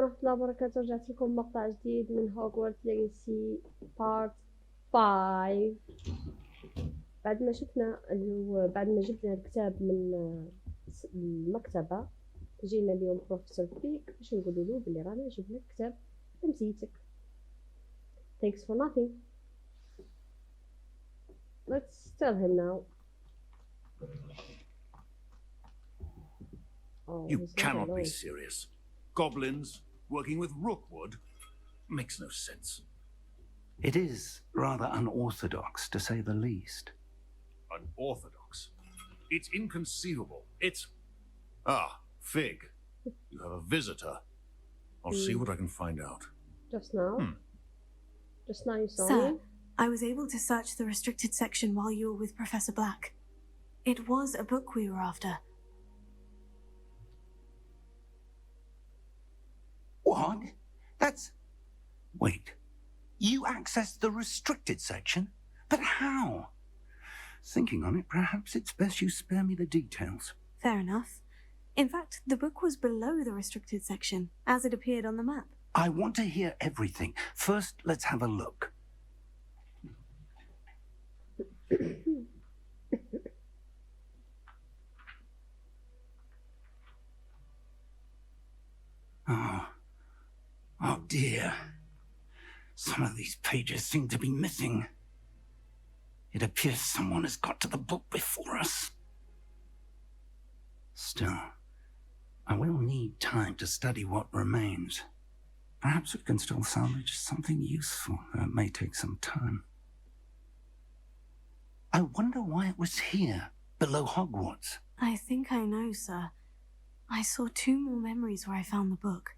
ورحمة الله وبركاته. رجعت لكم مقطع جديد من هوجورتس ليجاسي بارت 5. بعد ما شفنا بعد ما جبنا الكتاب من المكتبة، جينا اليوم بروفيسور بيك باش نقولوا له بلي رانا جبنا الكتاب بنزيتك. Thanks for nothing. Let's tell him now. Oh, you cannot be serious. Goblins working with rookwood makes no sense. It is rather unorthodox, to say the least. Unorthodox? It's inconceivable. It's... Ah, Fig. You have a visitor. I'll see what I can find out. Just now? Just now you saw Sir, me? I was able to search the restricted section while you were with Professor Black. It was a book we were after. What? That's... Wait. You accessed the restricted section? But how? Thinking on it, perhaps it's best you spare me the details. Fair enough. In fact, the book was below the restricted section, as it appeared on the map. I want to hear everything. First, let's have a look. Oh dear. Some of these pages seem to be missing. It appears someone has got to the book before us. Still, I will need time to study what remains. Perhaps we can still salvage something useful, though it may take some time. I wonder why it was here, below Hogwarts. I think I know, sir. I saw 2 more memories where I found the book.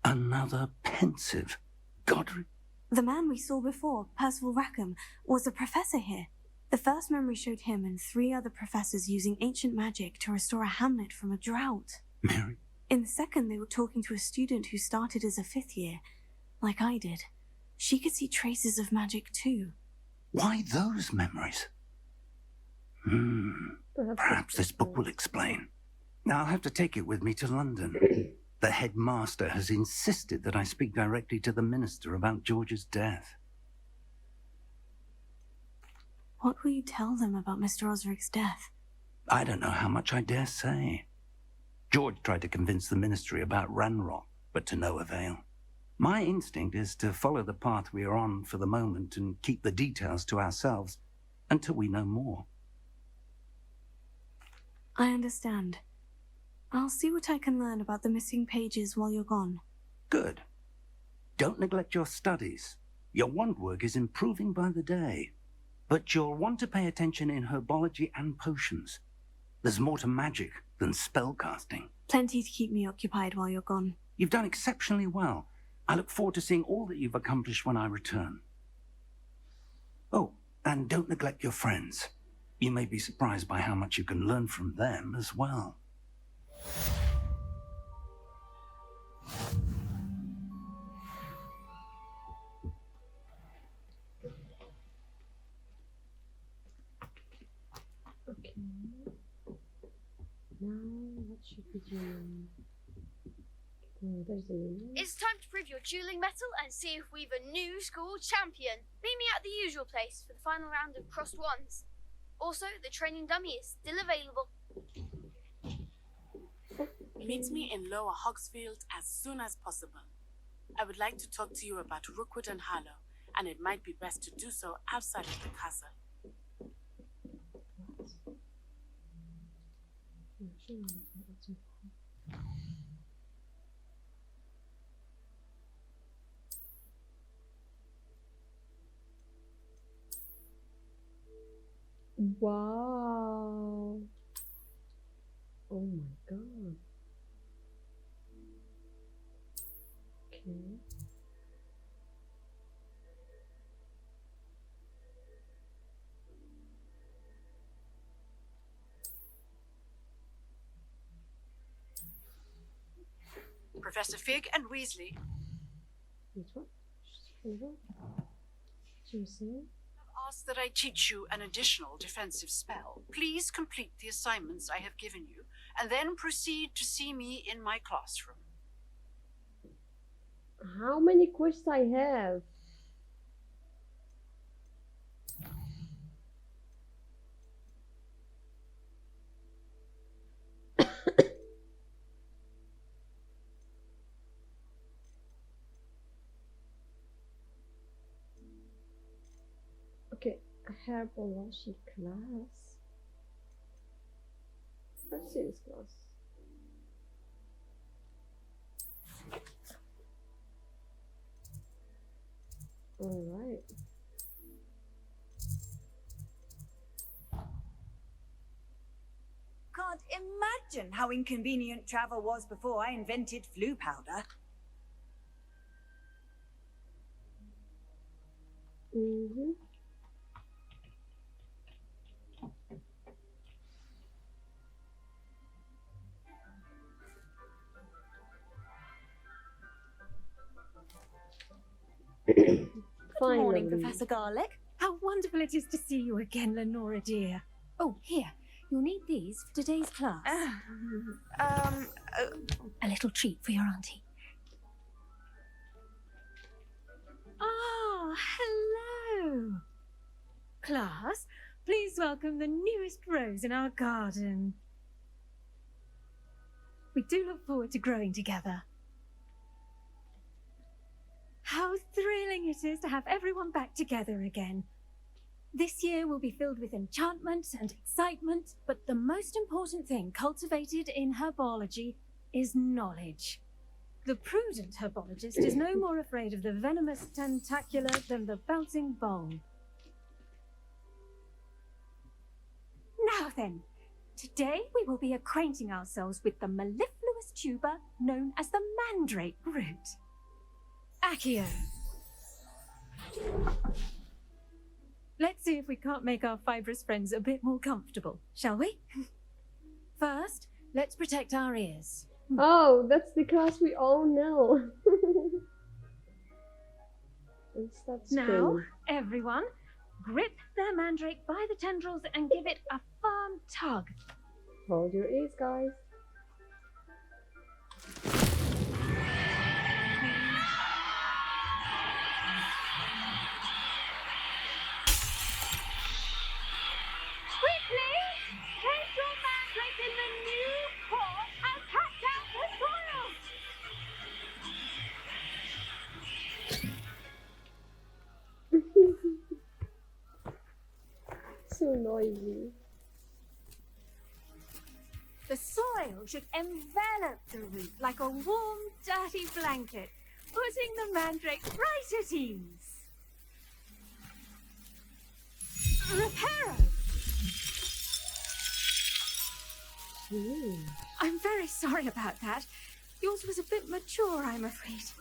Another pensive. Godric. The man we saw before, Percival Rackham, was a professor here. The first memory showed him and 3 other professors using ancient magic to restore a hamlet from a drought. Mary? In the second, they were talking to a student who started as a 5th year, like I did. She could see traces of magic too. Why those memories? Perhaps this book will explain. I'll have to take it with me to London. The headmaster has insisted that I speak directly to the minister about George's death. What will you tell them about Mr. Osric's death? I don't know how much I dare say. George tried to convince the ministry about Ranrock, but to no avail. My instinct is to follow the path we are on for the moment and keep the details to ourselves until we know more. I understand. I'll see what I can learn about the missing pages while you're gone. Good. Don't neglect your studies. Your wand work is improving by the day. But you'll want to pay attention in herbology and potions. There's more to magic than spellcasting. Plenty to keep me occupied while you're gone. You've done exceptionally well. I look forward to seeing all that you've accomplished when I return. Oh, and don't neglect your friends. You may be surprised by how much you can learn from them as well. Okay. Now, what should we do? Oh, there's a menu. It's time to prove your dueling mettle and see if we've a new school champion. Meet me at the usual place for the final round of crossed wands. Also, the training dummy is still available. Meet me in Lower Hogsmeade as soon as possible. I would like to talk to you about Rookwood and Harlow, and it might be best to do so outside of the castle. Wow. Oh my god. Okay. Professor Fig and Weasley. Which one? Juicy. Ask that I teach you an additional defensive spell. Please complete the assignments I have given you, and then proceed to see me in my classroom. How many quests I have? Okay, herbology class. Let's see this class. Alright. Can't imagine how inconvenient travel was before I invented flu powder. Mm-hmm. Good Finally. morning, Professor Garlick. How wonderful it is to see you again, Lenora dear. Oh, here. You'll need these for today's class. A little treat for your auntie. Ah, hello. Class, please welcome the newest rose in our garden. We do look forward to growing together. How thrilling it is to have everyone back together again. This year will be filled with enchantment and excitement, but the most important thing cultivated in herbology is knowledge. The prudent herbologist is no more afraid of the venomous tentacular than the bouncing bulb. Now then, today we will be acquainting ourselves with the mellifluous tuber known as the mandrake root. Accio. Let's see if we can't make our fibrous friends a bit more comfortable, shall we? First, let's protect our ears. Oh, that's the class we all know. And stop Now, screaming. everyone, grip their mandrake by the tendrils and give it a firm tug. Hold your ears, guys. Quickly, place your mandrake in the new pot and cut down the soil. So noisy. The soil should envelop the root like a warm, dirty blanket, putting the mandrake right at ease. Reparo! I'm very sorry about that. Yours was a bit mature, I'm afraid.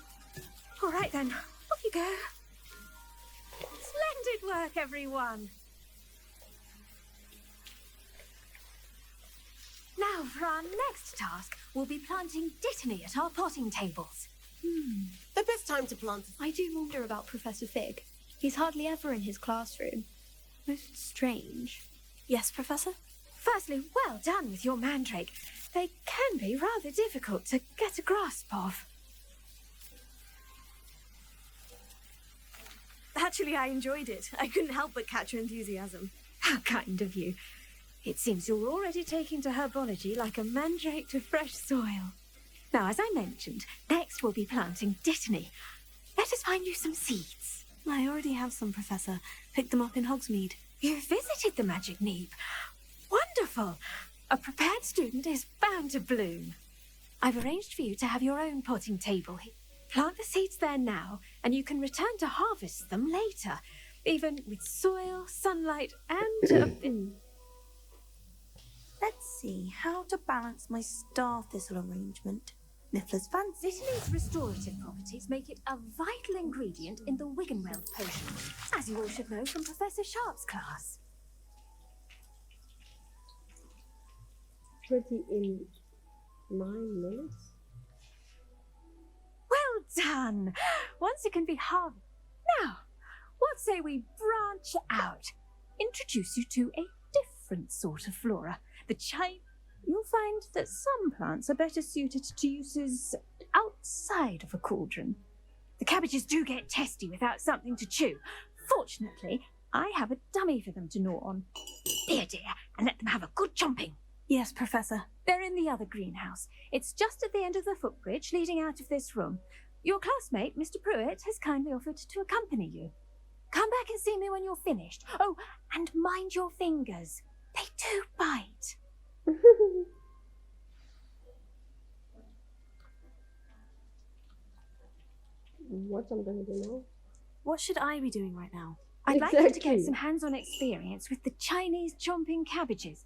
All right then, off you go. Splendid work, everyone. Now, for our next task, we'll be planting dittany at our potting tables. The best time to plant. I do wonder about Professor Fig. He's hardly ever in his classroom. Most strange. Yes, Professor? Firstly, well done with your mandrake. They can be rather difficult to get a grasp of. Actually, I enjoyed it. I couldn't help but catch your enthusiasm. How kind of you. It seems you're already taking to herbology like a mandrake to fresh soil. Now, as I mentioned, next we'll be planting dittany. Let us find you some seeds. I already have some, Professor. Picked them up in Hogsmeade. You visited the Magic Neep. Wonderful. A prepared student is bound to bloom. I've arranged for you to have your own potting table. Plant the seeds there now, and you can return to harvest them later, even with soil, sunlight, and a bit... Let's see how to balance my star thistle arrangement. Niffler's fancy. Dittany's restorative properties make it a vital ingredient in the Wiggenweld potion, as you all should know from Professor Sharp's class. Pretty in 9 minutes. Well done! Once it can be harvested. Now, what say we branch out? Introduce you to a different sort of flora. The You'll find that some plants are better suited to uses outside of a cauldron. The cabbages do get testy without something to chew. Fortunately, I have a dummy for them to gnaw on. Here, dear, and let them have a good chomping. Yes, Professor. They're in the other greenhouse. It's just at the end of the footbridge leading out of this room. Your classmate, Mr. Pruitt, has kindly offered to accompany you. Come back and see me when you're finished. Oh, and mind your fingers. They do bite. What I'm gonna do now? What should I be doing right now? I'd like you to Exactly. get some hands-on experience with the Chinese chomping cabbages.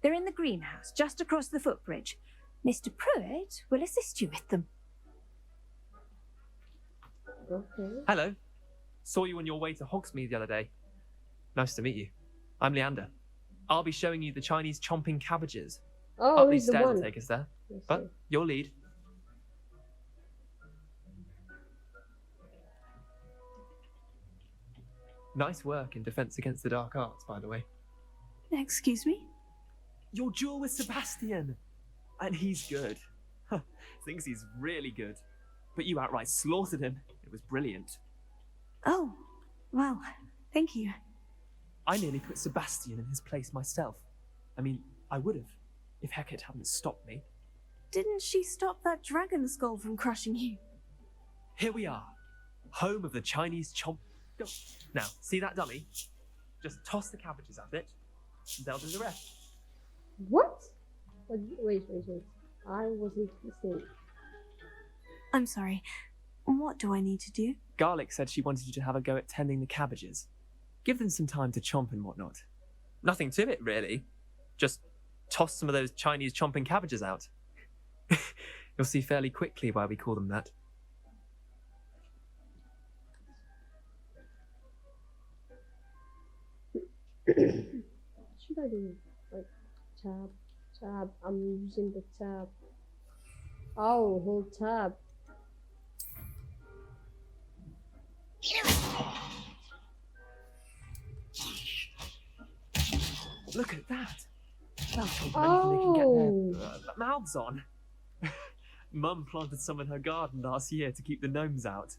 They're in the greenhouse, just across the footbridge. Mr. Pruitt will assist you with them. Okay. Hello. Saw you on your way to Hogsmeade the other day. Nice to meet you. I'm Leander. I'll be showing you the Chinese chomping cabbages. Oh, Up he's these the stairs one. will take us there. Let's But see. your lead. Nice work in Defense Against the Dark Arts, by the way. Excuse me? Your duel with Sebastian! And he's good. Thinks he's really good. But you outright slaughtered him. It was brilliant. Oh, well, thank you. I nearly put Sebastian in his place myself. I mean, I would have, if Hecate hadn't stopped me. Didn't she stop that dragon skull from crushing you? Here we are, home of the Chinese chomp. Go. Now, see that dummy? Just toss the cabbages at it, and they'll do the rest. What? Wait. I wasn't listening. I'm sorry. What do I need to do? Garlic said she wanted you to have a go at tending the cabbages. Give them some time to chomp and whatnot. Nothing to it, really. Just toss some of those Chinese chomping cabbages out. You'll see fairly quickly why we call them that. What should I do? Like, tab. I'm using the tab. Oh, hold tab. Look at that. They'll chomp anything they can get Oh. their mouths on. Mum planted some in her garden last year to keep the gnomes out.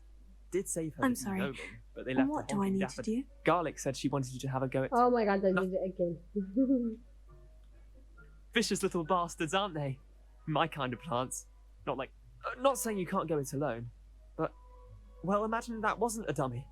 Did save her I'm the sorry. gnome, but they left What the do I honking need to daffodil. do? Garlic said she wanted you to have a go at Oh my god, I did it again. vicious little bastards, aren't they? My kind of plants. Not saying you can't go it alone, but, well, imagine that wasn't a dummy.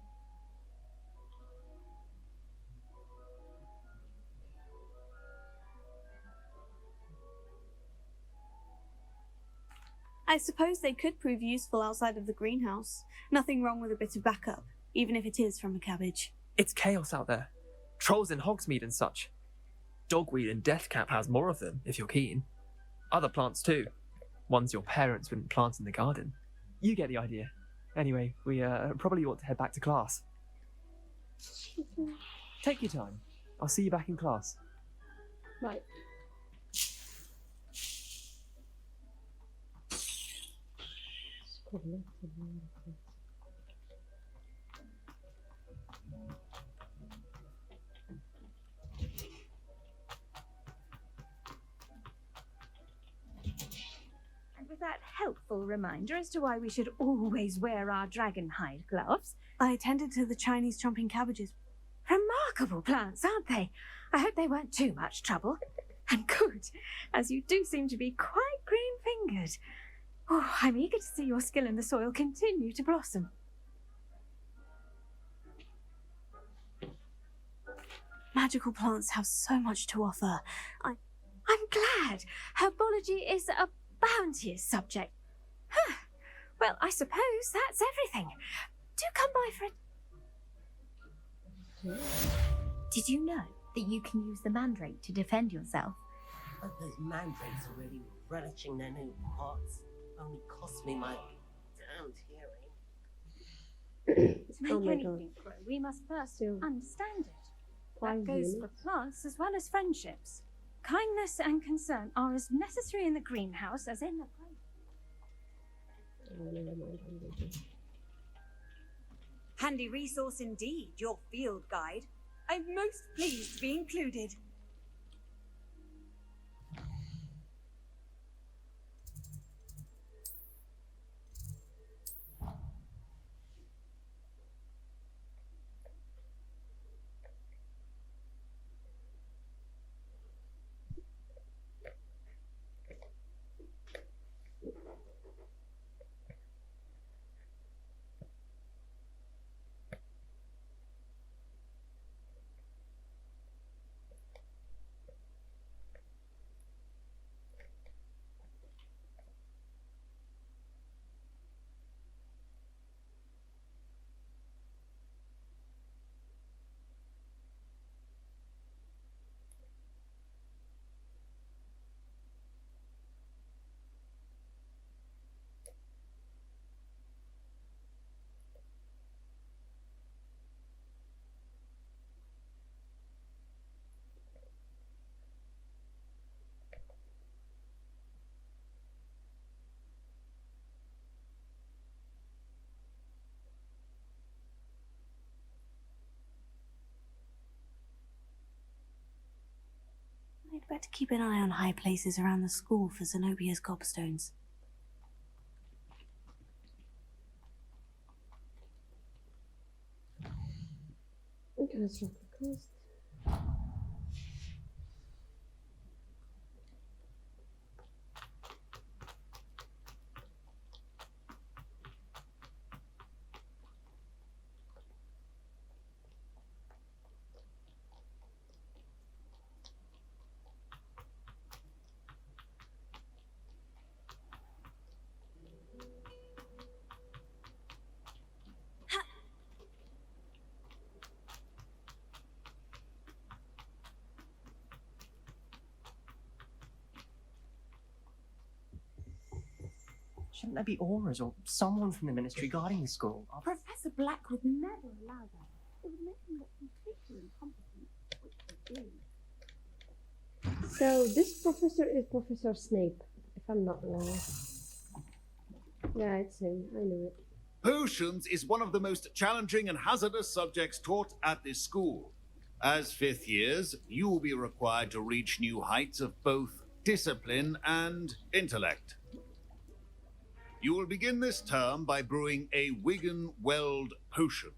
I suppose they could prove useful outside of the greenhouse. Nothing wrong with a bit of backup, even if it is from a cabbage. It's chaos out there. Trolls in Hogsmeade and such. Dogweed and Deathcap has more of them, if you're keen. Other plants too. Ones your parents wouldn't plant in the garden. You get the idea. Anyway, we probably ought to head back to class. Take your time. I'll see you back in class. Right. And with that helpful reminder as to why we should always wear our dragon hide gloves. I attended to the Chinese chomping cabbages. Remarkable plants, aren't they? I hope they weren't too much trouble. And good, as you do seem to be quite green-fingered. Oh, I'm eager to see your skill in the soil continue to blossom. Magical plants have so much to offer. I'm glad. Herbology is a bounteous subject. Huh. Well, I suppose that's everything. Do come by for a... Did you know that you can use the mandrake to defend yourself? But those mandrakes are really relishing their new pots. Only cost me my damned hearing. To make Oh my anything grow, we must first understand it. That 5 goes minutes. for plants as well as friendships. Kindness and concern are as necessary in the greenhouse as in the play. Oh, never mind, I'm good. Handy resource indeed, your field guide. I'm most pleased to be included. better keep an eye on high places around the school for Zenobia's gobstones. Okay, let's drop the coast. Shouldn't there be auras or someone from the ministry guarding the school? Professor Black would never allow that. It would make him look completely incompetent, which he is. So this professor is Professor Snape, if I'm not wrong. Yeah, it's him. I knew it. Potions is one of the most challenging and hazardous subjects taught at this school. As fifth years, you will be required to reach new heights of both discipline and intellect. You will begin this term by brewing a Wigan-Weld potion.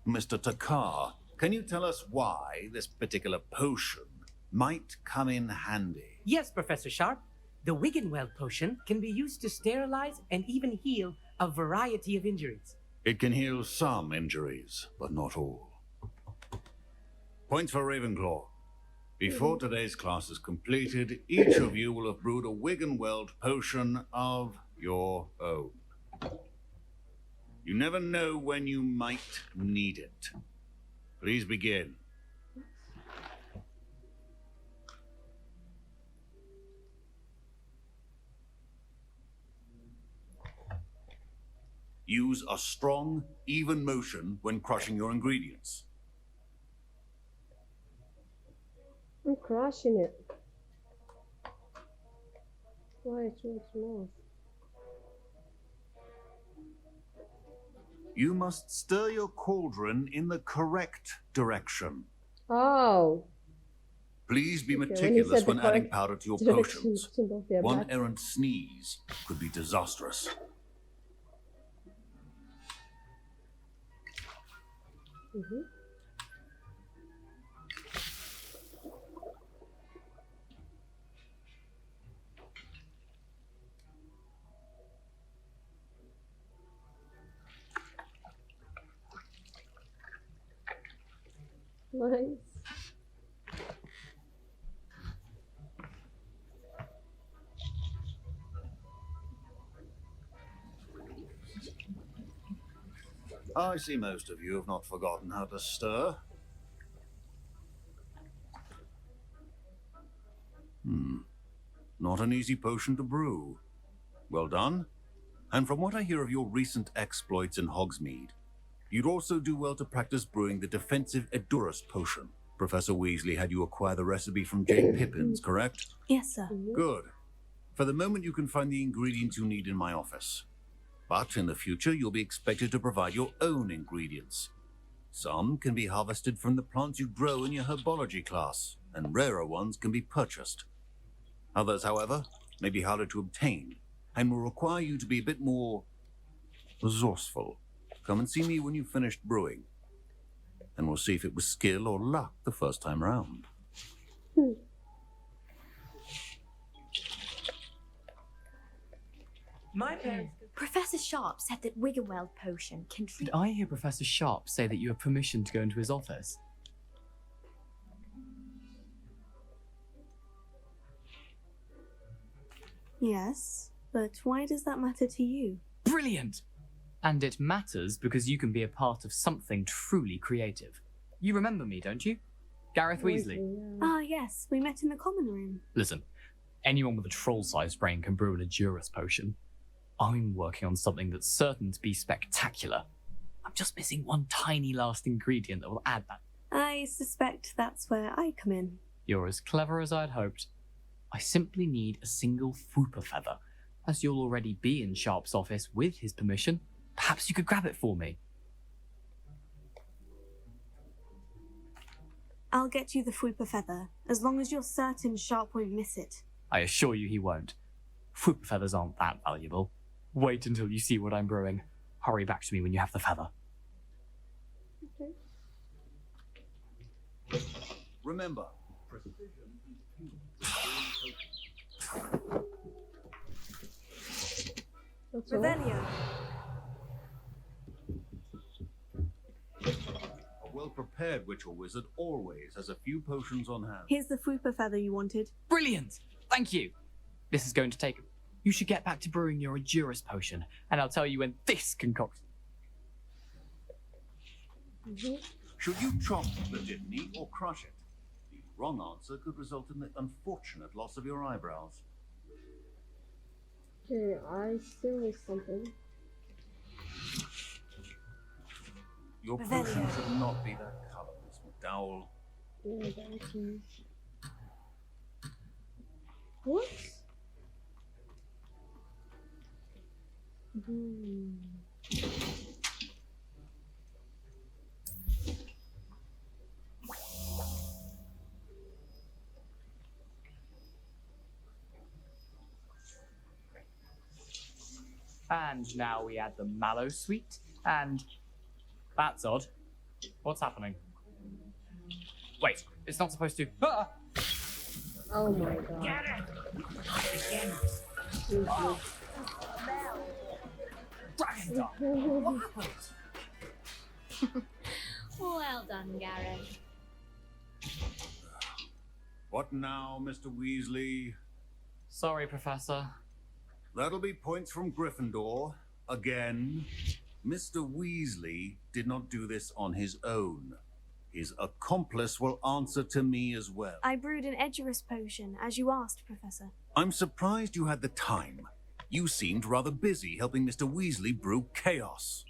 Mr. Takar, can you tell us why this particular potion might come in handy? Yes, Professor Sharp. The Wiggenweld potion can be used to sterilize and even heal a variety of injuries. It can heal some injuries, but not all. Points for Ravenclaw. Before today's class is completed, each of you will have brewed a Wiggenweld potion of your own. You never know when you might need it. Please begin. Use a strong, even motion when crushing your ingredients. I'm crushing it. Why it's so small? You must stir your cauldron in the correct direction. Oh. Please be Okay, meticulous when adding correct powder to your direction, potions. symbol, yeah, One but- errant sneeze could be disastrous. Mhm. Nice. I see most of you have not forgotten how to stir. Not an easy potion to brew. Well done. And from what I hear of your recent exploits in Hogsmeade, you'd also do well to practice brewing the defensive Edurus potion. Professor Weasley had you acquire the recipe from Jane Pippins, correct? Yes, sir. Good. For the moment, you can find the ingredients you need in my office. But in the future, you'll be expected to provide your own ingredients. Some can be harvested from the plants you grow in your herbology class, and rarer ones can be purchased. Others, however, may be harder to obtain, and will require you to be a bit more resourceful. Come and see me when you've finished brewing, and we'll see if it was skill or luck the first time round. My parents... Professor Sharp said that Wiggenweld potion can treat... Did I hear Professor Sharp say that you have permission to go into his office? Yes, but why does that matter to you? Brilliant! And it matters because you can be a part of something truly creative. You remember me, don't you? Gareth Weasley. Ah, yes, we met in the common room. Listen, anyone with a troll-sized brain can brew an Edurus potion. I'm working on something that's certain to be spectacular. I'm just missing one tiny last ingredient that will add that. I suspect that's where I come in. You're as clever as I'd hoped. I simply need a single Fwooper feather. As you'll already be in Sharp's office with his permission, perhaps you could grab it for me. I'll get you the Fwooper feather, as long as you're certain Sharp won't miss it. I assure you he won't. Fruit feathers aren't that valuable. Wait until you see what I'm brewing. Hurry back to me when you have the feather. Okay. Remember, precision is key. That's all. Revelio. A well-prepared witch or wizard always has a few potions on hand. Here's the Fwooper feather you wanted. Brilliant! Thank you! This is going to take... You should get back to brewing your Resurgence potion, and I'll tell you when this concoction... Should you chop the jitney or crush it? The wrong answer could result in the unfortunate loss of your eyebrows. Okay, I still miss something. Your potion should not be that colour, Miss McDowell. Yeah, that is... What? And now we add the mallow sweet, and... That's odd. What's happening? Wait, it's not supposed to... Ah! Oh my god. Get it! Dragon Well done, Gareth. What now, Mr. Weasley? Sorry, Professor. That'll be points from Gryffindor. Again. Mr. Weasley did not do this on his own. His accomplice will answer to me as well. I brewed an Edurus potion, as you asked, Professor. I'm surprised you had the time. You seemed rather busy helping Mr. Weasley brew chaos.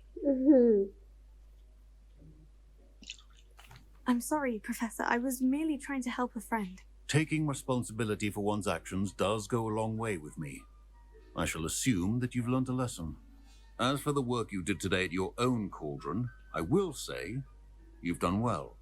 I'm sorry, Professor. I was merely trying to help a friend. Taking responsibility for one's actions does go a long way with me. I shall assume that you've learned a lesson. As for the work you did today at your own cauldron, I will say you've done well.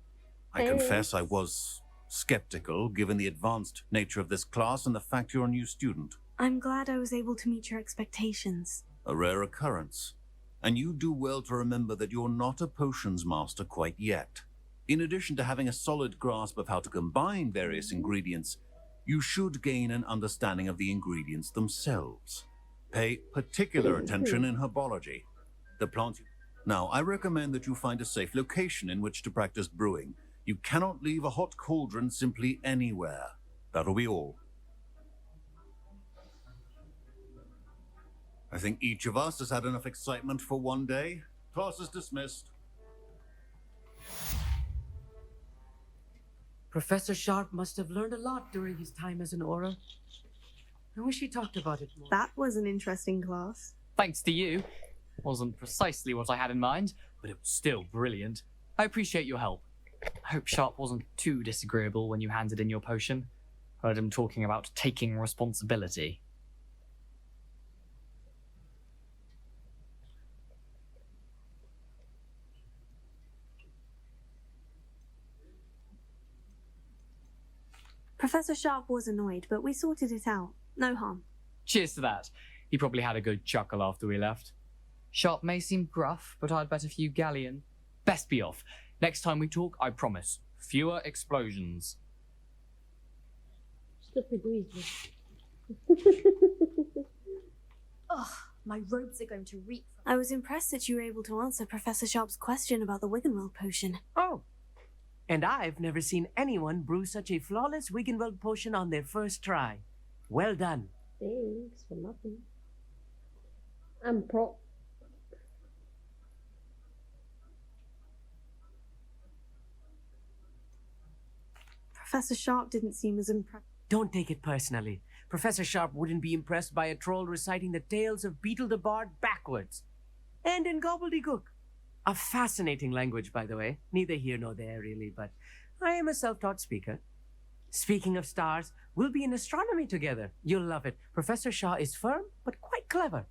I confess I was skeptical, given the advanced nature of this class and the fact you're a new student. I'm glad I was able to meet your expectations. A rare occurrence. And you do well to remember that you're not a potions master quite yet. In addition to having a solid grasp of how to combine various ingredients, you should gain an understanding of the ingredients themselves. Pay particular attention in herbology. The plants... Now, I recommend that you find a safe location in which to practice brewing. You cannot leave a hot cauldron simply anywhere. That'll be all. I think each of us has had enough excitement for one day. Class is dismissed. Professor Sharp must have learned a lot during his time as an Auror. I wish he talked about it more. That was an interesting class. Thanks to you. Wasn't precisely what I had in mind, but it was still brilliant. I appreciate your help. I hope Sharp wasn't too disagreeable when you handed in your potion. Heard him talking about taking responsibility. Professor Sharp was annoyed, but we sorted it out. No harm. Cheers to that. He probably had a good chuckle after we left. Sharp may seem gruff, but I'd bet a few galleon. Best be off. Next time we talk, I promise. Fewer explosions. Stupid Weasley. Ugh, my robes are going to reek. I was impressed that you were able to answer Professor Sharp's question about the Wiggenweld potion. Oh, and I've never seen anyone brew such a flawless Wiggenweld potion on their first try. Well done. Thanks for nothing. I'm pro. Professor Sharp didn't seem as impressed. Don't take it personally. Professor Sharp wouldn't be impressed by a troll reciting the tales of Beetle the Bard backwards. And in gobbledygook. A fascinating language, by the way. Neither here nor there, really, but I am a self-taught speaker. Speaking of stars, we'll be in astronomy together. You'll love it. Professor Shaw is firm, but quite clever.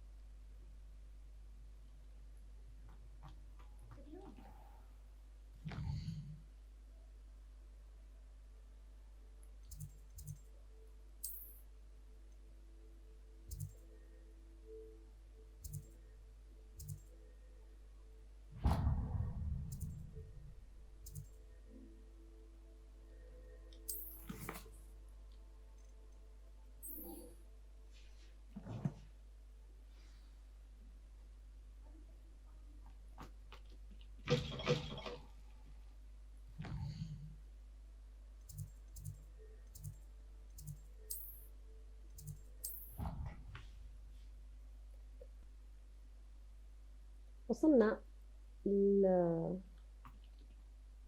وصلنا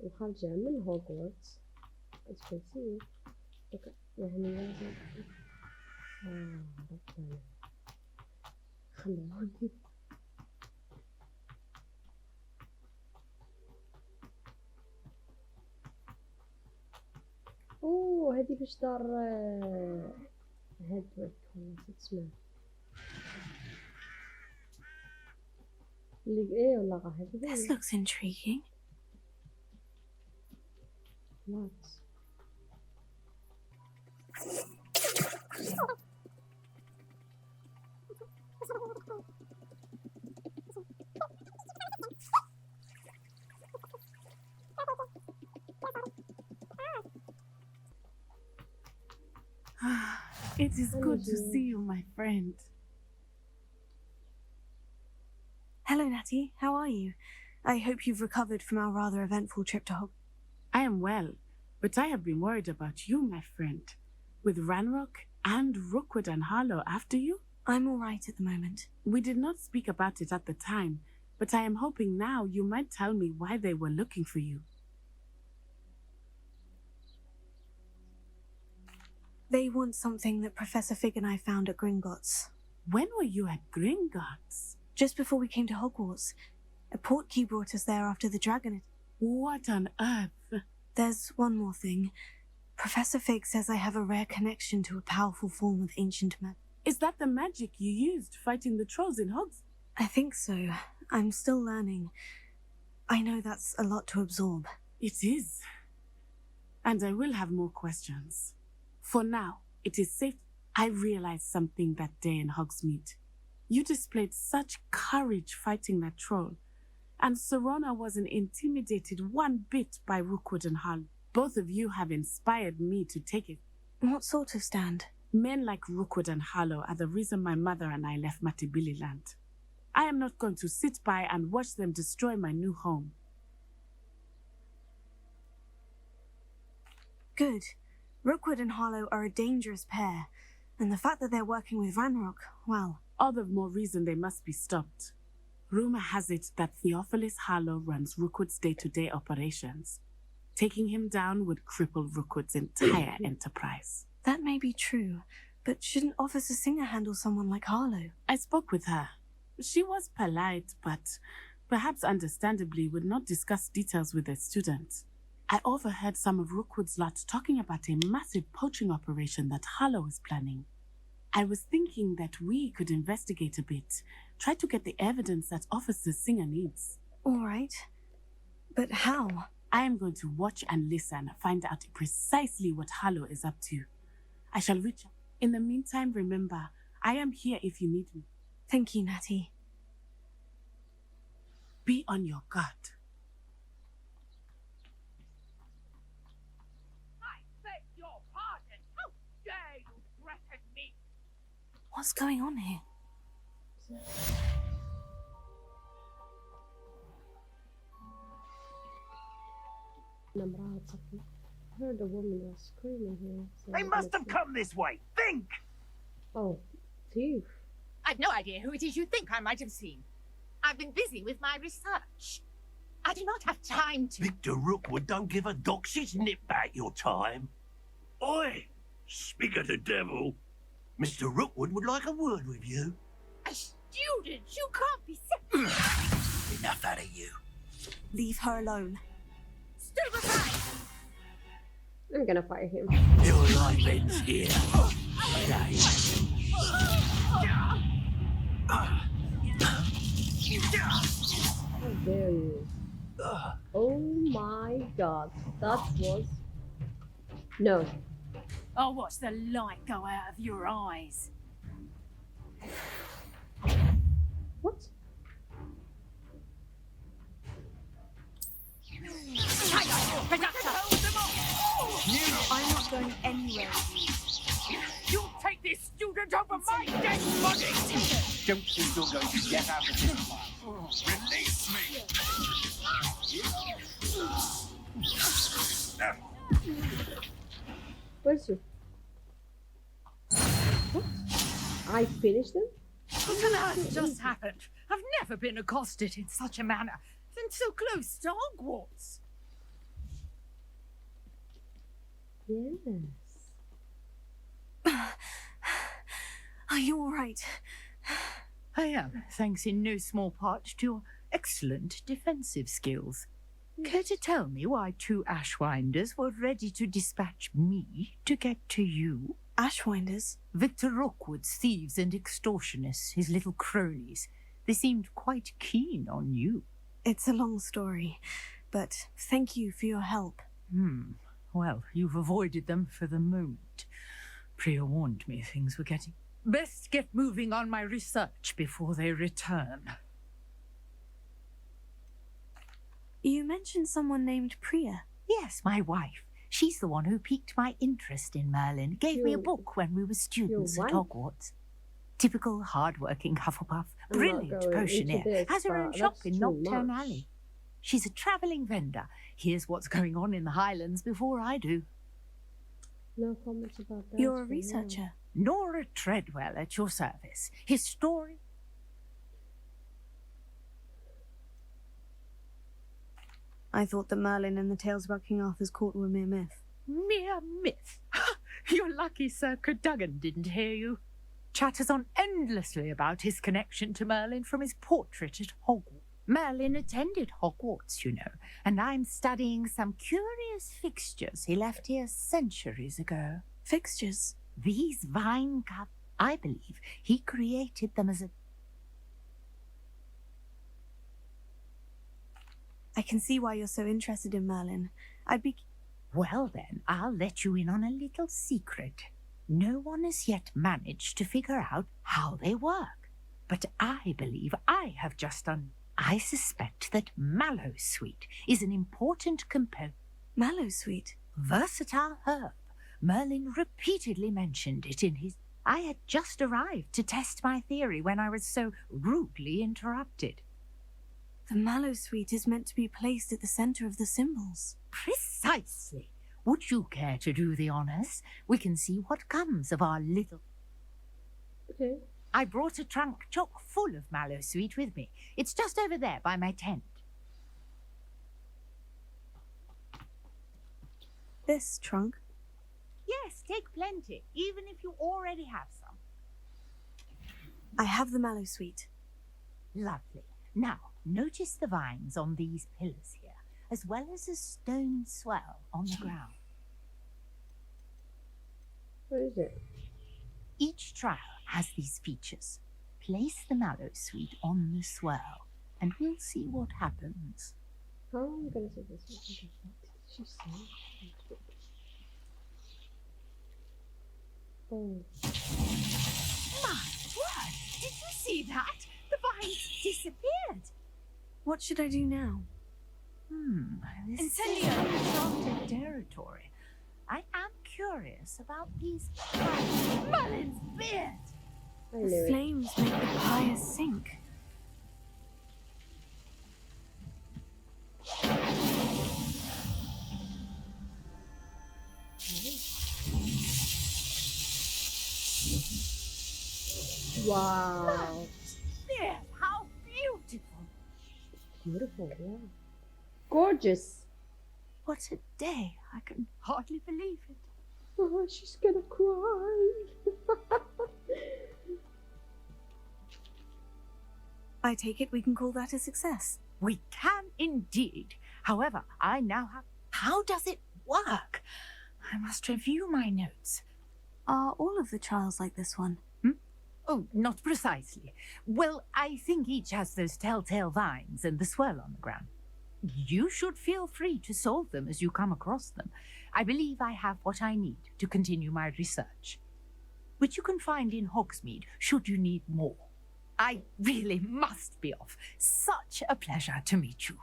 الخارجة من هوغورتس. as you can see. Okay. يعني لازم ربنا خلوني هذي باش دار هادويك ولا اسمه اللي ايه والله هذي. This looks intriguing. What? It is good to see you, my friend. Hello, Natty. How are you? I hope you've recovered from our rather eventful trip to Hogwarts. I am well, but I have been worried about you, my friend. With Ranrock and Rookwood and Harlow after you? I'm all right at the moment. We did not speak about it at the time, but I am hoping now you might tell me why they were looking for you. They want something that Professor Fig and I found at Gringotts. When were you at Gringotts? Just before we came to Hogwarts. A portkey brought us there after the dragon. What on earth? There's one more thing. Professor Fig says I have a rare connection to a powerful form of ancient magic. Is that the magic you used fighting the trolls in Hogsmeade? I think so. I'm still learning. I know that's a lot to absorb. It is. And I will have more questions. For now, it is safe. I realized something that day in Hogsmeade. You displayed such courage fighting that troll. And Serona wasn't intimidated one bit by Rookwood and Harlow. Both of you have inspired me to take it. What sort of stand? Men like Rookwood and Harlow are the reason my mother and I left Matibili land. I am not going to sit by and watch them destroy my new home. Good. Rookwood and Harlow are a dangerous pair, and the fact that they're working with Ranrock, well... All the more reason they must be stopped. Rumor has it that Theophilus Harlow runs Rookwood's day-to-day operations. Taking him down would cripple Rookwood's entire enterprise. That may be true, but shouldn't Officer Singer handle someone like Harlow? I spoke with her. She was polite, but perhaps understandably would not discuss details with a student. I overheard some of Rookwood's lot talking about a massive poaching operation that Harlow is planning. I was thinking that we could investigate a bit, try to get the evidence that Officer Singer needs. All right. But how? I am going to watch and listen, find out precisely what Harlow is up to. I shall reach out. In the meantime, remember, I am here if you need me. Thank you, Natty. Be on your guard. What's going on here? I heard a woman was screaming here. So they must have come this way. Think! Oh, thief. I've no idea who it is you think I might have seen. I've been busy with my research. I do not have time to... Victor Rookwood don't give a doxy's nip back your time. Oi! Speak of the devil. Mr. Rookwood would like a word with you. A student? You can't be sick. Enough out of you. Leave her alone. Stand aside! I'm gonna fire him. Your life ends here. Okay. How dare you? Oh my god. That was... No. I'll watch the light go out of your eyes. What? I'm not going anywhere. You take this student over my dead body! Don't think you're going to get out of this. Release me! Where's you? What? I finished them? What on earth just happened? I've never been accosted in such a manner, and so close to Hogwarts. Yes. Are you all right? I am, thanks in no small part to your excellent defensive skills. Care to tell me why 2 Ashwinders were ready to dispatch me to get to you? Ashwinders? Victor Rookwood's thieves and extortionists, his little cronies. They seemed quite keen on you. It's a long story, but thank you for your help. Well, you've avoided them for the moment. Priya warned me things were getting... Best get moving on my research before they return. You mentioned someone named Priya. Yes, my wife. She's the one who piqued my interest in Merlin. Gave me a book when we were students at Hogwarts. Typical hard-working Hufflepuff. Brilliant potioneer. Has her own shop in Knockturn Alley. She's a travelling vendor. Hears what's going on in the Highlands before I do. No comments about that. You're a researcher. Nora Treadwell at your service. Historian. I thought that Merlin and the tales about King Arthur's court were mere myth. Mere myth? You're lucky Sir Cadogan didn't hear you. Chatters on endlessly about his connection to Merlin from his portrait at Hogwarts. Merlin attended Hogwarts, you know, and I'm studying some curious fixtures he left here centuries ago. Fixtures? These vine cups, I believe he created them as a... I can see why you're so interested in Merlin. I'd be... Well then, I'll let you in on a little secret. No one has yet managed to figure out how they work. But I believe I have just done... I suspect that Mallowsweet is an important component. Mallowsweet? Versatile herb. Merlin repeatedly mentioned it in his... I had just arrived to test my theory when I was so rudely interrupted. The Mallowsweet is meant to be placed at the centre of the symbols. Precisely. Would you care to do the honours? We can see what comes of our little... Okay. I brought a trunk chock full of Mallowsweet with me. It's just over there by my tent. This trunk? Yes, take plenty, even if you already have some. I have the Mallowsweet. Lovely. Now, notice the vines on these pillars here, as well as a stone swell on the ground. What is it? Each trial has these features. Place the Mallowsweet on the swell, and we'll see what happens. How am I going to say this? What did she say? Oh. My word! Did you see that? The vines disappeared. What should I do now? This is uncharted territory. I am curious about these Merlin's beard. The flames make the pyre sink. Wow. Yes, how beautiful. Beautiful, yeah. Gorgeous. What a day. I can hardly believe it. Oh, she's gonna cry. I take it we can call that a success. We can indeed. However, I now have... How does it work? I must review my notes. Are all of the trials like this one? Oh, not precisely. Well, I think each has those telltale vines and the swirl on the ground. You should feel free to solve them as you come across them. I believe I have what I need to continue my research, which you can find in Hogsmeade should you need more. I really must be off. Such a pleasure to meet you.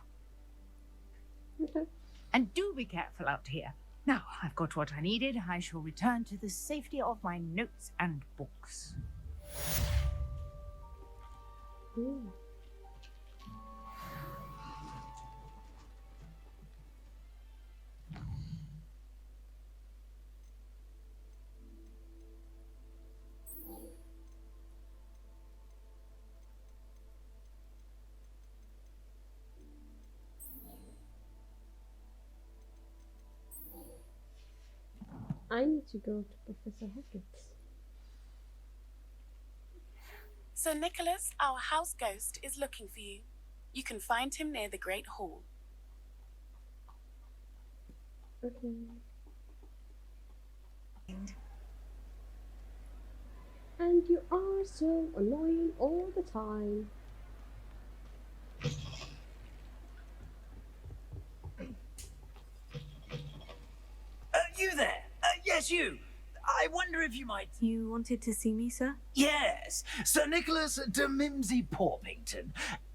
Okay. And do be careful out here. Now, I've got what I needed. I shall return to the safety of my notes and books. Ooh. I need to go to Professor Hagrid's. Sir Nicholas, our house ghost, is looking for you. You can find him near the Great Hall. Okay. And you are so annoying all the time. You there? Yes, you. I wonder if you might... You wanted to see me, sir? Yes, Sir Nicholas de Mimsy Porpington,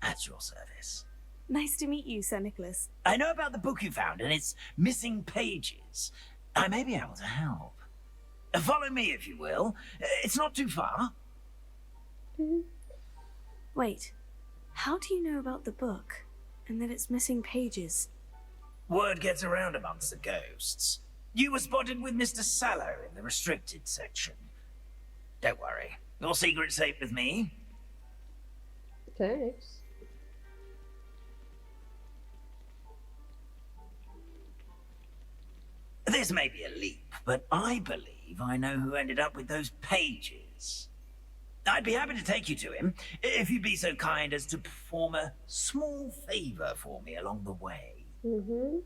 at your service. Nice to meet you, Sir Nicholas. I know about the book you found and its missing pages. I may be able to help. Follow me, if you will. It's not too far. Wait, how do you know about the book and that it's missing pages? Word gets around amongst the ghosts. You were spotted with Mr. Sallow in the restricted section. Don't worry, your secret's safe with me. Thanks. This may be a leap, but I believe I know who ended up with those pages. I'd be happy to take you to him, if you'd be so kind as to perform a small favor for me along the way. Mm-hmm.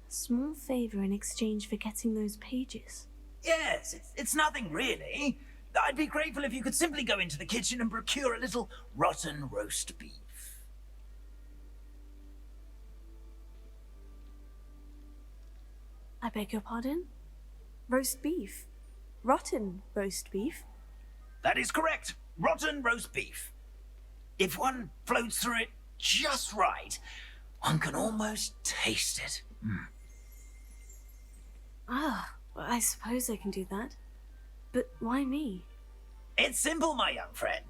Small favor in exchange for getting those pages. Yes, it's nothing really. I'd be grateful if you could simply go into the kitchen and procure a little rotten roast beef. I beg your pardon? Roast beef? Rotten roast beef? That is correct. Rotten roast beef. If one floats through it just right, one can almost taste it. Ah, well, I suppose I can do that. But why me? It's simple, my young friend.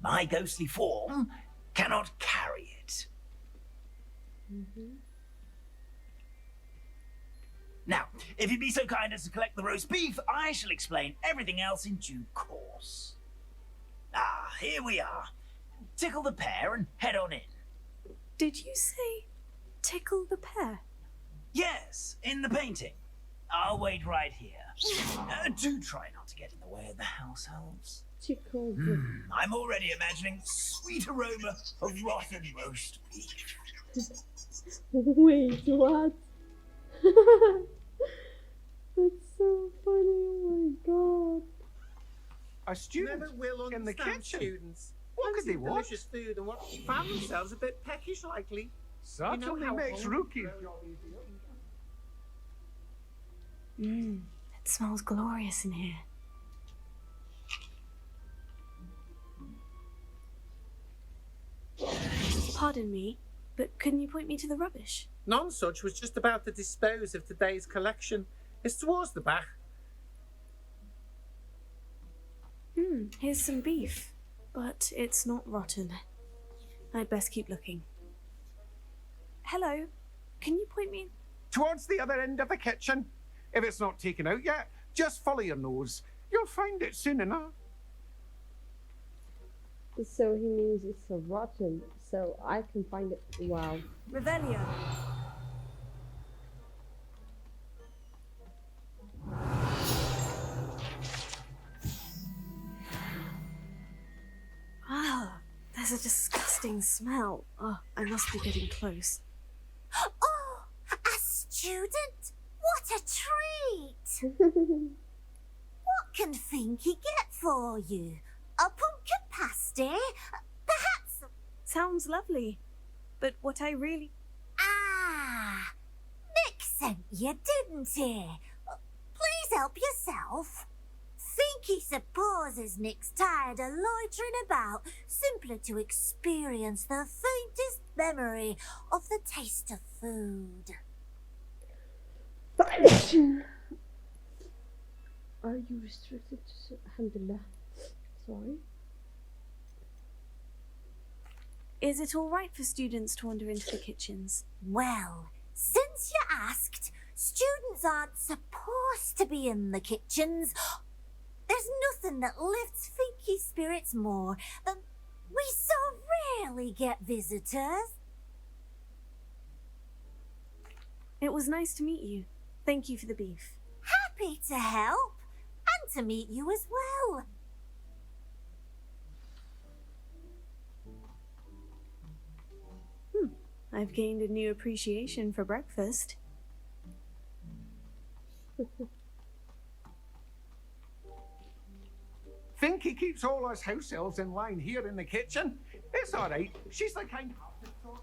My ghostly form cannot carry it. Now, if you'd be so kind as to collect the roast beef, I shall explain everything else in due course. Ah, here we are. Tickle the pear and head on in. Did you say tickle the pear? Yes, in the painting. I'll wait right here. Do try not to get in the way of the house elves. Tickle. I'm already imagining sweet aroma of rotten roast beef. Wait, what? That's so funny, oh my god. A student Never will in the understand kitchen. students. What could they Fancy want? delicious food and what found themselves a bit peckish likely. Certainly how makes hungry- rookies. It smells glorious in here. Pardon me, but couldn't you point me to the rubbish? Nonsuch was just about to dispose of today's collection. It's towards the back. Here's some beef, but it's not rotten. I'd best keep looking. Hello, can you point me? Towards the other end of the kitchen. If it's not taken out yet, just follow your nose. You'll find it soon enough. So he means it's a rotten, so I can find it. Wow. Revelio. Ah, there's a disgusting smell. Oh, I must be getting close. Oh, a student? What a treat! What can Finky get for you? A pumpkin pasty? Perhaps... Sounds lovely, but what I really... Ah, Nick sent you, didn't he? Please help yourself. Finky supposes Nick's tired of loitering about, simply to experience the faintest memory of the taste of food. Are you restricted to... Alhamdulillah. Sorry. Is it all right for students to wander into the kitchens? Well, since you asked, students aren't supposed to be in the kitchens. There's nothing that lifts Finky's spirits more than we so rarely get visitors. It was nice to meet you. Thank you for the beef. Happy to help, and to meet you as well. I've gained a new appreciation for breakfast. Think he keeps all us house elves in line here in the kitchen? It's all right. She's the kind-hearted sort.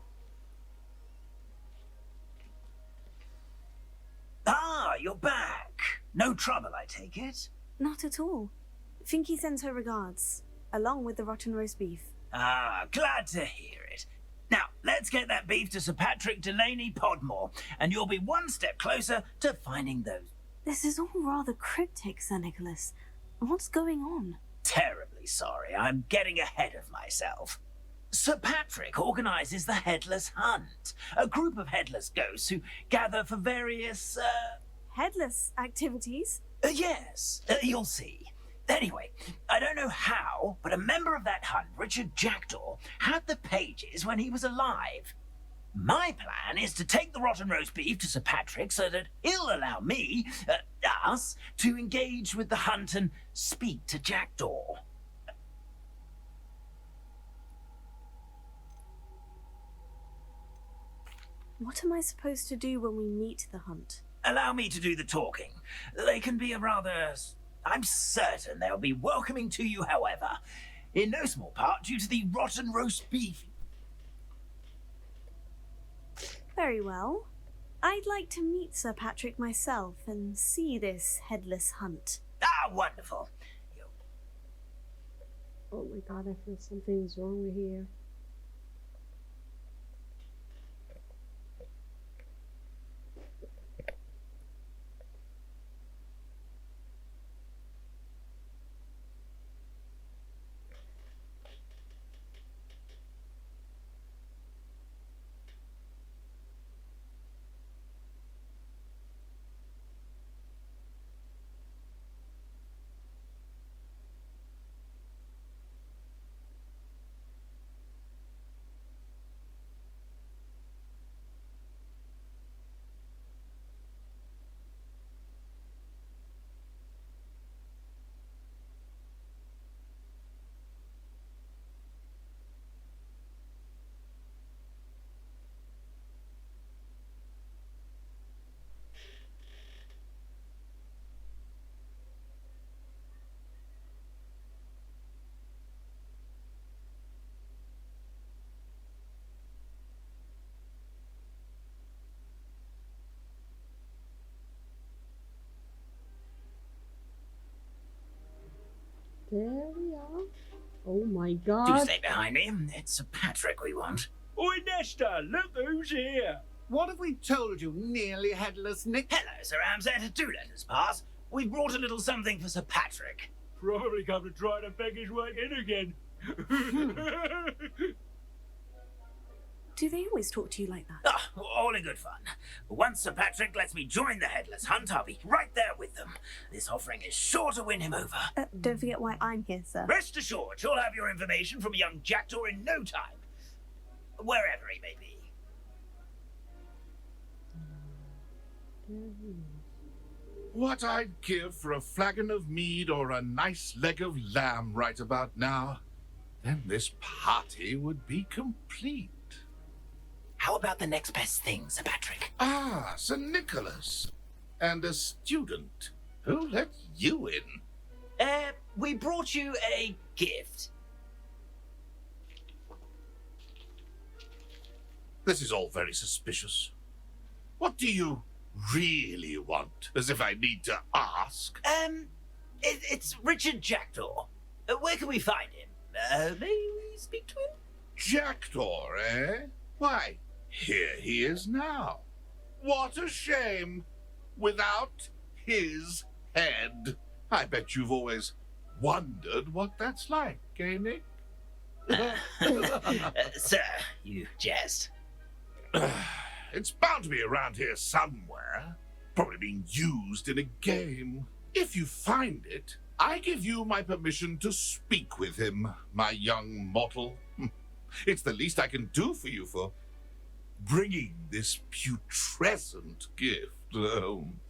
Ah, you're back. No trouble, I take it? Not at all. Finky sends her regards, along with the rotten roast beef. Ah, glad to hear it. Now, let's get that beef to Sir Patrick Delaney Podmore, and you'll be one step closer to finding those. This is all rather cryptic, Sir Nicholas. What's going on? Terribly sorry, I'm getting ahead of myself. Sir Patrick organises the Headless Hunt, a group of headless ghosts who gather for various, Headless activities? Yes, you'll see. Anyway, I don't know how, but a member of that hunt, Richard Jackdaw, had the pages when he was alive. My plan is to take the rotten roast beef to Sir Patrick so that he'll allow me, us, to engage with the hunt and speak to Jackdaw. What am I supposed to do when we meet the hunt? Allow me to do the talking. They can be a rather... I'm certain they'll be welcoming to you, however, in no small part due to the rotten roast beef. Very well. I'd like to meet Sir Patrick myself and see this headless hunt. Ah, wonderful. Oh my god, I feel something's wrong with here. There we are. Oh my god. Do stay behind me. It's Sir Patrick we want. Oi, Nesta, look who's here. What have we told you, nearly headless Nick? Hello, Sir Ramsay. Do let us pass. We've brought a little something for Sir Patrick. Probably come to try to beg his way in again. Do they always talk to you like that? Ah, all in good fun. Once Sir Patrick lets me join the Headless Hunt, I'll be right there with them. This offering is sure to win him over. Don't forget why I'm here, sir. Rest assured, you'll have your information from young Jackdaw in no time. Wherever he may be. What I'd give for a flagon of mead or a nice leg of lamb right about now. Then this party would be complete. How about the next best thing, Sir Patrick? Ah, Sir Nicholas. And a student. Who let you in? We brought you a gift. This is all very suspicious. What do you really want? As if I need to ask. It's Richard Jackdaw. Where can we find him? May we speak to him? Jackdaw, eh? Why, here he is now. What a shame. Without his head. I bet you've always wondered what that's like, eh, Nick? Sir, you jest. It's bound to be around here somewhere. Probably being used in a game. If you find it, I give you my permission to speak with him, my young mortal. It's the least I can do for you for bringing this putrescent gift home.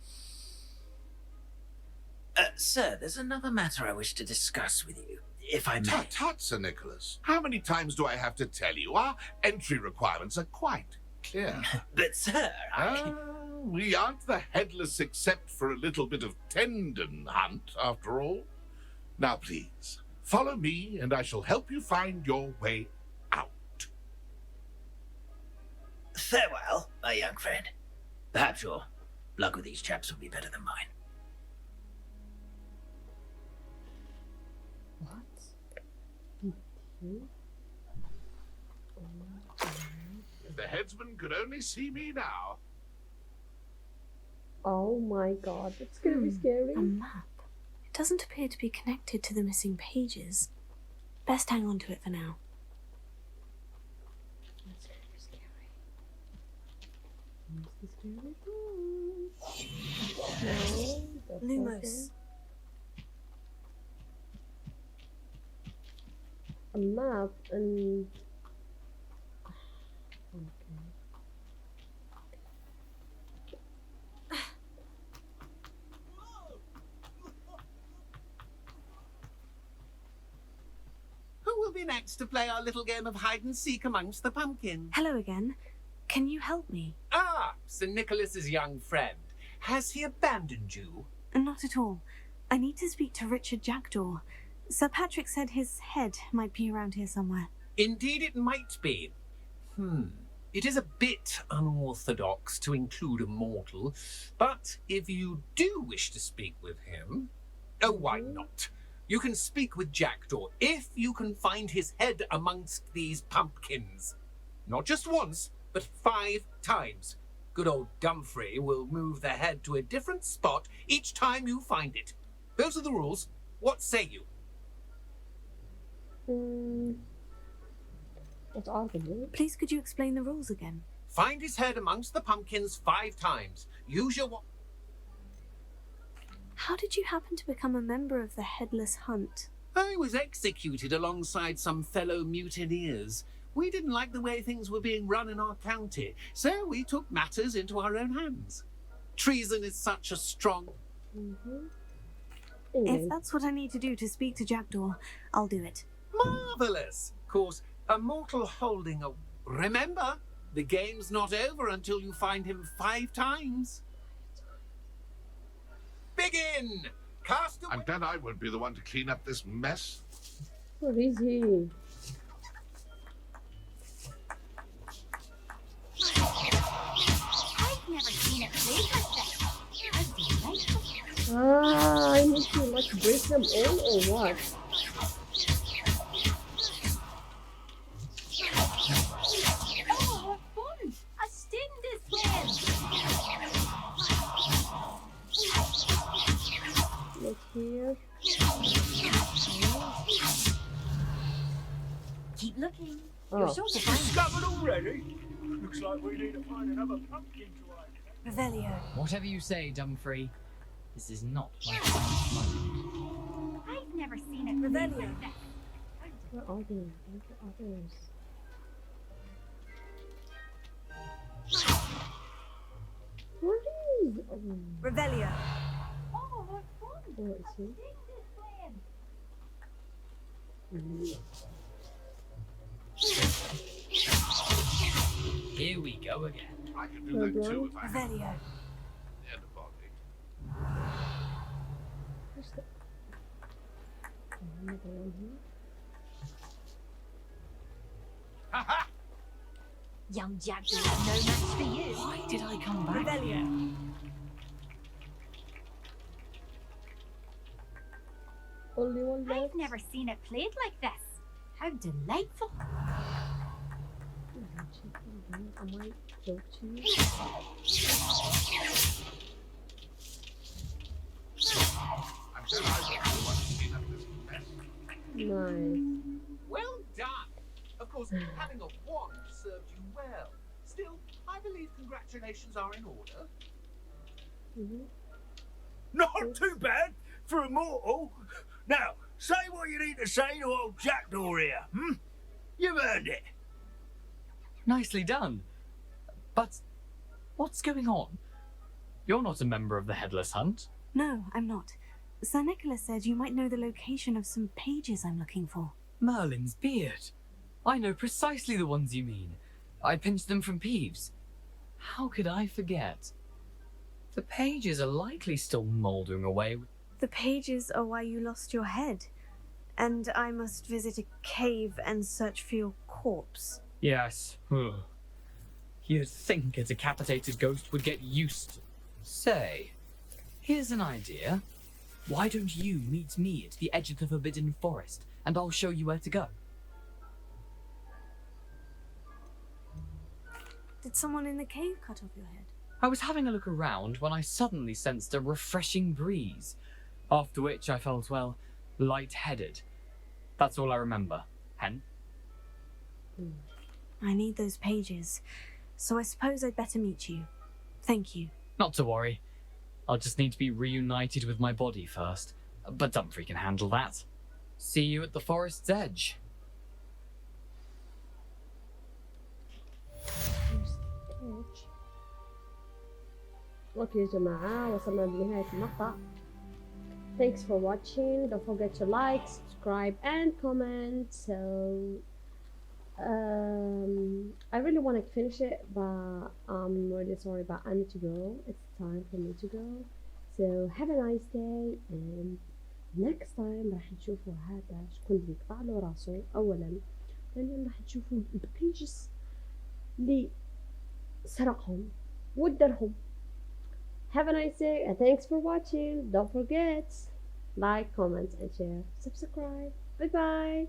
Sir, there's another matter I wish to discuss with you, if I may. Tut, tut, Sir Nicholas. How many times do I have to tell you? Our entry requirements are quite clear. But, sir, we aren't the headless except for a little bit of tendon hunt, after all. Now, please, follow me, and I shall help you find your way out. Farewell, my young friend. Perhaps your luck with these chaps will be better than mine. If the headsman could only see me now. Oh my god, it's gonna be scary. A map. It doesn't appear to be connected to the missing pages. Best hang on to it for now. That's gonna be scary. No, Lumos. A map and Who will be next to play our little game of hide and seek amongst the pumpkins? Hello again. Can you help me? Ah, Sir Nicholas's young friend. Has he abandoned you? Not at all. I need to speak to Richard Jackdaw. Sir Patrick said his head might be around here somewhere. Indeed it might be. It is a bit unorthodox to include a mortal, but if you do wish to speak with him, oh, why not? You can speak with Jackdaw if you can find his head amongst these pumpkins. Not just once, but 5 times. Good old Dumfrey will move the head to a different spot each time you find it. Those are the rules. What say you? What are the rules? Please could you explain the rules again? Find his head amongst the pumpkins 5 times. Use your... How did you happen to become a member of the Headless Hunt? I was executed alongside some fellow mutineers. We didn't like the way things were being run in our county, so we took matters into our own hands. Treason is such a strong... If that's what I need to do to speak to Jackdaw, I'll do it. Marvellous! Of course, a mortal holding a... Remember, the game's not over until you find him 5 times. Begin! Cast away... I'm glad I won't be the one to clean up this mess. What is he? I've never seen it played like this. How delightful. Ah, I need to like break them all or what? Oh, what fun! A sting this way. Look here. Keep looking. Oh. You're sure to find Discovered already? Looks like we need to find another pumpkin to hide. Revelio. Whatever you say, Dumfrey. This is not my kind of fun. I've never seen it played Revelio. like this. Where are they? Where's the others? Where is? Revelio. Oh, what fun! Where is he? Here we go again. I can do that too if I have Revelio. a body. Where's the... Another one here. Young Jack is no match for you. Why did I come back? Revelio. Only one left. I've never seen it played like this. How delightful. I might go to. I'm glad I won't be the one to clean up this mess. Nice. Well done! Of course, having a wand served you well. Still, I believe congratulations are in order. Not too bad for a mortal. Now, say what you need to say to old Jackdaw here, You've earned it. Nicely done. But what's going on? You're not a member of the Headless Hunt. No, I'm not. Sir Nicholas said you might know the location of some pages I'm looking for. Merlin's beard. I know precisely the ones you mean. I pinched them from Peeves. How could I forget? The pages are likely still mouldering away. The pages are why you lost your head, and I must visit a cave and search for your corpse. Yes. Ugh. You'd think a decapitated ghost would get used to. Say, here's an idea. Why don't you meet me at the edge of the Forbidden Forest, and I'll show you where to go? Did someone in the cave cut off your head? I was having a look around when I suddenly sensed a refreshing breeze, after which I felt, well, light-headed. That's all I remember. Hen? I need those pages, so I suppose I'd better meet you. Thank you. Not to worry. I'll just need to be reunited with my body first, but Dumfries can handle that. See you at the forest's edge. اوكي يا جماعة وصلنا لنهاية المقطع. Thanks for watching. Don't forget to like, subscribe and comment. So I really want to finish it, but I'm really sorry, but I need to go. It's time for me to go. So have a nice day, and next time راح نشوفوا هذا شكون اللي قطع له راسه اولا، ثانيا راح تشوفوا البيجز اللي سرقهم ودرهم. Have a nice day and thanks for watching. Don't forget, like, comment and share, subscribe. Bye bye.